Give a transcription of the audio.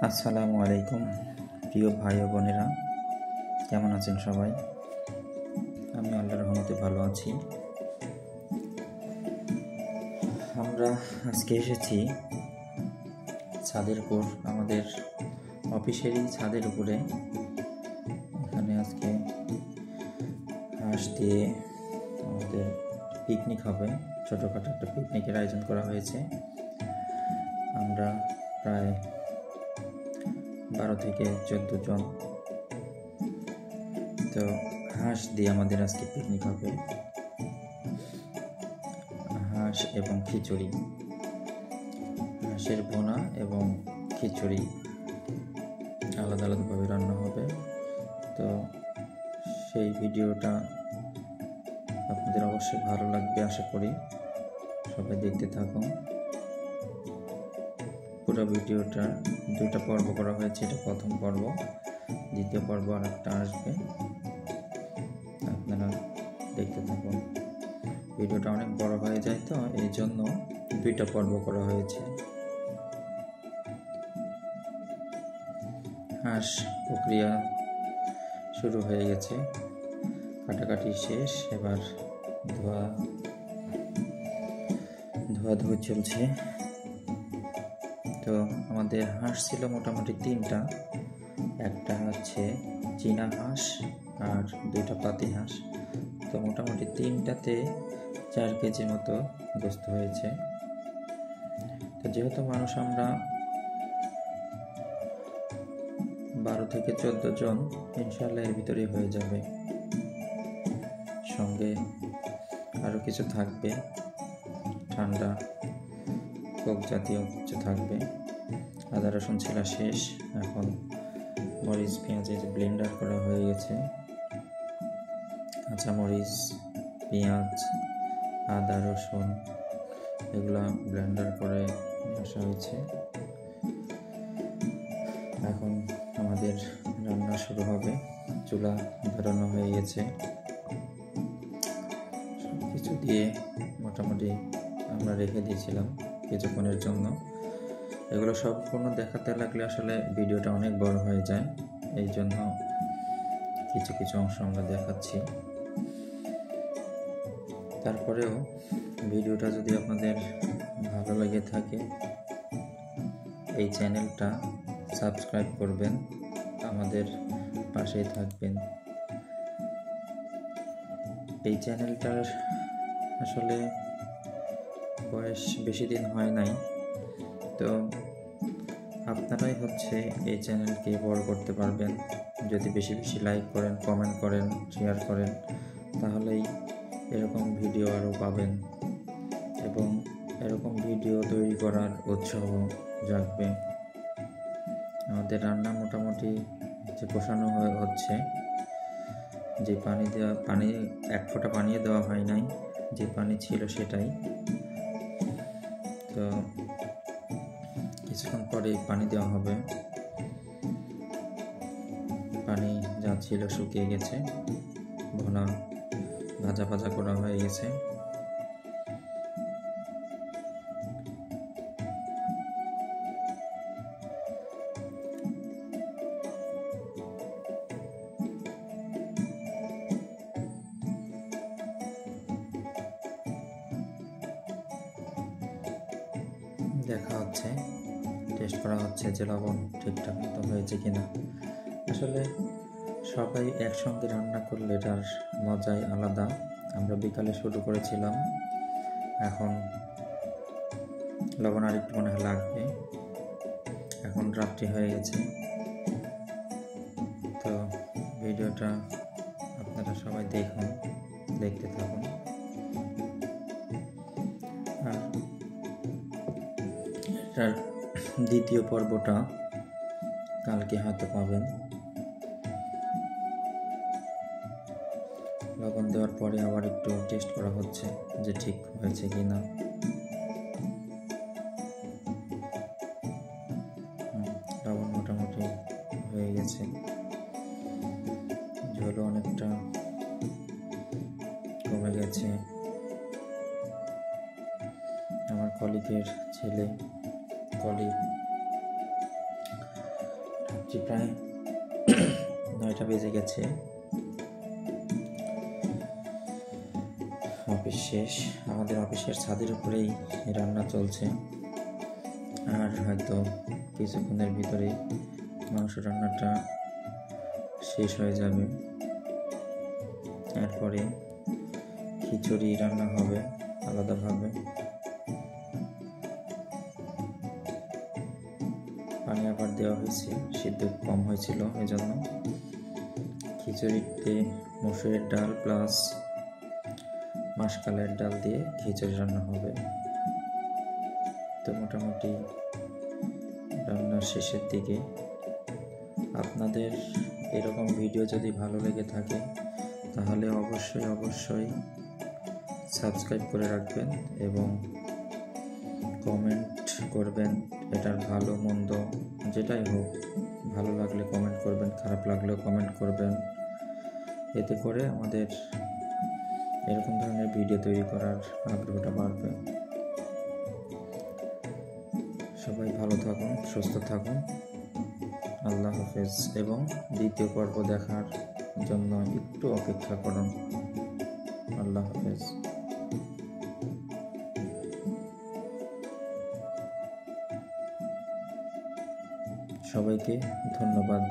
আসসালামু আলাইকুম প্রিয় ভাই ও বোনেরা, কেমন আছেন সবাই? আমি আল্লাহর রহমতে ভালো আছি। আমরা আজকে এসেছি ছাদের উপর, আমাদের অফিসেরই ছাদের উপরে। এখানে আজকে হাঁস দিয়ে আমাদের পিকনিক হবে, ছোটোখাটো একটা পিকনিকের আয়োজন করা হয়েছে। আমরা প্রায় 12 থেকে 14 জন। তো হাঁস দিয়ে আমাদের আজকে পিকনিক হবে। হাঁস এবং খিচুড়ি, হাঁসের ভুনা এবং খিচুড়ি আলাদা আলাদাভাবে রান্না হবে। তো সেই ভিডিওটা আপনাদের অবশ্যই ভালো লাগবে, আশা করি সবাই দেখতে থাকুন। পুরো ভিডিওটা 2টা পর্ব করা হয়েছে, এটা প্রথম পর্ব, দ্বিতীয় পর্ব আর একটা আসবে, আপনারা দেখতে থাকুন। ভিডিওটা অনেক বড় হয়ে যায়, তো এই জন্য 2টা পর্ব করা হয়েছে। হাঁস প্রক্রিয়া শুরু হয়ে গেছে, কাটাকাটি শেষ, এবার ধোয়াধুয়ি চলছে। তো আমাদের হাঁস ছিল মোটামুটি 3টা, একটা হচ্ছে চীনা হাঁস আর 2টা পাতি হাঁস। তো মোটামুটি 3টাতে 4 কেজি মতো গোস্ত হয়েছে। তো যেহেতু মানুষ আমরা 12 থেকে 14 জন, ইনশাল্লাহ এর ভিতরেই হয়ে যাবে। সঙ্গে আরও কিছু থাকবে, ঠান্ডা কোক জাতীয় কিছু থাকবে। আদা রসুন ছিলা শেষ, এখন মরিচ পেঁয়াজের ব্লেন্ডার করা হয়ে গেছে। কাঁচামরিচ, পেঁয়াজ, আদা রসুন এগুলা ব্লেন্ডার করে আসা হয়েছে। এখন আমাদের রান্না শুরু হবে। চুলা ধরানো হয়ে গেছে, সব কিছু দিয়ে মোটামুটি আমরা রেখে দিয়েছিলাম কিছুক্ষণের জন্য। এগুলো সম্পূর্ণ দেখাতে লাগলে আসলে ভিডিওটা অনেক বড় হয়ে যায়, এই জন্য কিছু কিছু অংশ আমরা দেখাচ্ছি। তারপরেও ভিডিওটা যদি আপনাদের ভালো লেগে থাকে, এই চ্যানেলটা সাবস্ক্রাইব করবেন, আমাদের পাশেই থাকবেন। এই চ্যানেলটার আসলে বয়স বেশি দিন হয় নাই, তো আপনারাই হচ্ছে এই চ্যানেলকে বড় করতে পারবেন। যদি বেশি বেশি লাইক করেন, কমেন্ট করেন, শেয়ার করেন, তাহলেই এরকম ভিডিও আরও পাবেন এবং এরকম ভিডিও তৈরি করার উৎসাহ জাগবে। আমাদের রান্না মোটামুটি যে কষানো হচ্ছে, যে পানি 1 ফোঁটা পানিও দেওয়া হয় নাই, যে পানি ছিল সেটাই। তো কিছুক্ষণ পরে পানি দেওয়া হবে। পানি যা ছিল শুকিয়ে গেছে, ভুনা ভাজা ভাজা করা হয়ে গেছে। দেখা হচ্ছে, টেস্ট করা হচ্ছে যে লবণ ঠিকঠাক মতো হয়েছে কিনা। আসলে সবাই একসঙ্গে রান্না করলে এটার মজাই আলাদা। আমরা বিকালে শুরু করেছিলাম, এখন লবণ আর একটু মনে হয় লাগবে। এখন রাত্রি হয়ে গেছে। তো ভিডিওটা আপনারা সবাই দেখুন, দেখতে থাকুন। আর এটার দ্বিতীয় পর্বটা কালকে হয়তো পাবেন। লবণ দেওয়ার পরে আবার একটু টেস্ট করা হচ্ছে যে ঠিক হয়েছে কি না। লবণ মোটামুটি হয়ে গেছে, ঝোলও অনেকটা কমে গেছে। আমার কলিগের ছেলে, কলিগ যে প্রায় 9টা বেজে গেছে, অফিস শেষ। আমাদের অফিসের ছাদের উপরেই রান্না চলছে, আর হয়তো কিছুক্ষণের ভিতরেই মাংস রান্নাটা শেষ হয়ে যাবে। এরপরে খিচুড়ি রান্না হবে আলাদাভাবে। পানি আবার দেওয়া হয়েছে, সিদ্ধ কম হয়েছিল, এই জন্য। খিচুড়িতে মসুরের ডাল প্লাস মাসকলাইয়ের ডাল দিয়ে খিচুড়ি রান্না হবে। তো মোটামুটি রান্নার শেষের দিকে। আপনাদের এরকম ভিডিও যদি ভালো লেগে থাকে তাহলে অবশ্যই সাবস্ক্রাইব করে রাখবেন এবং কমেন্ট করবেন। এটার ভালো মন্দ যেটাই হোক, ভালো লাগলে কমেন্ট করবেন, খারাপ লাগলেও কমেন্ট করবেন। এতে করে আমাদের এরকম ধরনের ভিডিও তৈরি করার আগ্রহটা বাড়বে। সবাই ভালো থাকুন, সুস্থ থাকুন। আল্লাহ হাফেজ। এবং দ্বিতীয় পর্ব দেখার জন্য একটু অপেক্ষা করুন। আল্লাহ হাফেজ। সবাইকে ধন্যবাদ।